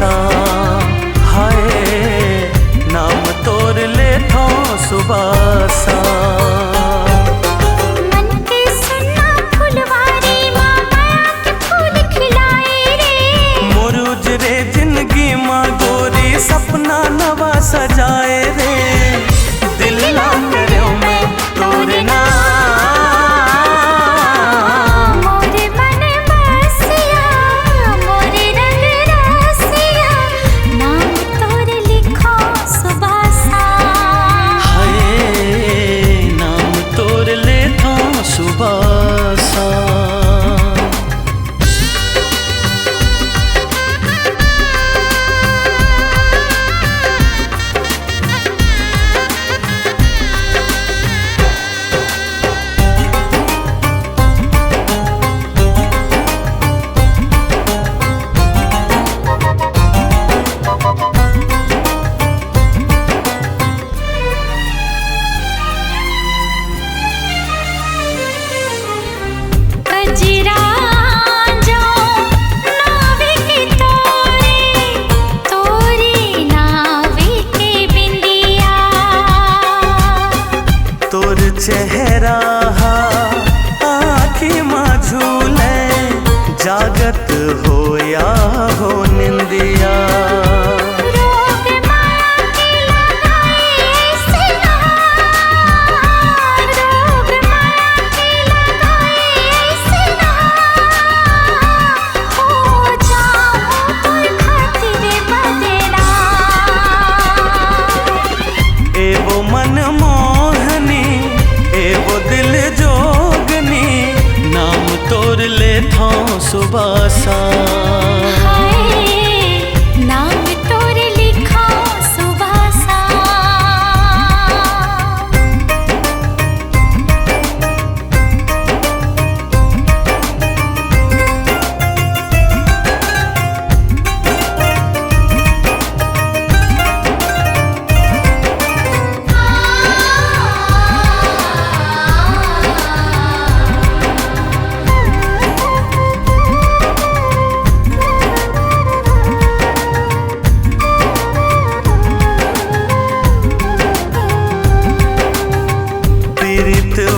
सा। हाय नाम तोर ले थो सुबह सा। सपना नवा सजाए रे दिल ला करो मैं तोरे नाम। मोरे मन बसिया मोरे रंग रसिया नाम तोरे लिखो सुबह सा। हाय नाम तोरे ले थो सुबह सा। चेहरा आँखी में झूले जागत हो या हो निंदिया। एवो मन मोहनी एवो दिल जोगनी नाम तोर ले थो सुबह सा। नाम तोरे लिखो सुबह सा।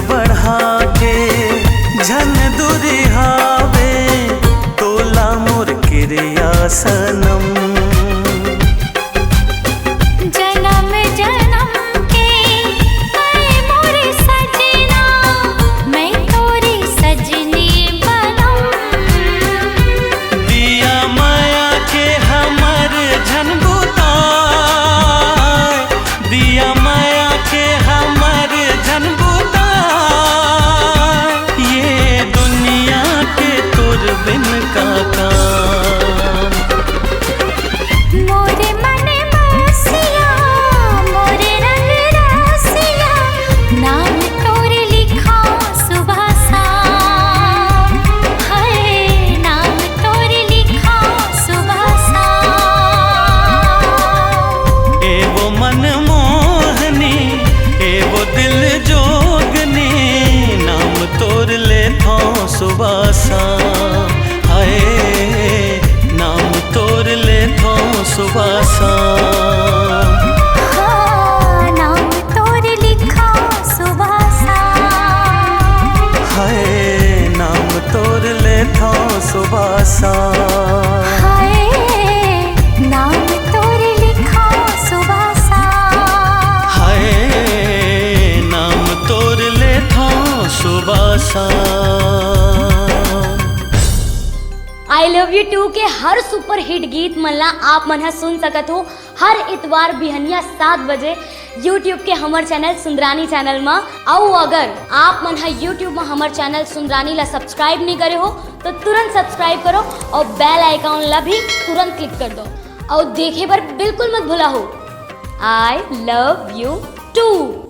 बढ़ा के झन दुरिहावे तोला मोर क्रिया सनम। जन्म जन्म के मैं मोरे सजना मैं तोरी सजनी बनम। दिया माया के हमर झन बुताए दिया माया के हमर झन बिन का काम। मोरे मन बसिया मोरे रंग रसिया नाम तोरे लिखो सुबह सा। हाय नाम तोरे लिखो सुबह सा। एवो मन मोहनी एवो दिल जोगनी नाम तोर ले थो सुबह सा। हाय नाम तोर ले थो सुबह सा। नाम तोरे लिखो सुबह सा। हाय नाम तोर ले थो सुबह सा। हाय नाम तोरे लिखो सुबह सा। हाय नाम तोर ले थो सुबह सा। आई लव यू टू के हर सुपर हिट गीत मनला आप मन सुन सकत हो हर इतवार बिहनिया 7 बजे यूट्यूब के हमर चैनल सुंदरानी चैनल में। और अगर आप मन यूट्यूब में हमर चैनल सुंदरानी ला सब्सक्राइब नहीं करे हो तो तुरंत सब्सक्राइब करो और बेल आइकॉन ला भी तुरंत क्लिक कर दो और देखे पर बिल्कुल मत भूला हो। I love you two.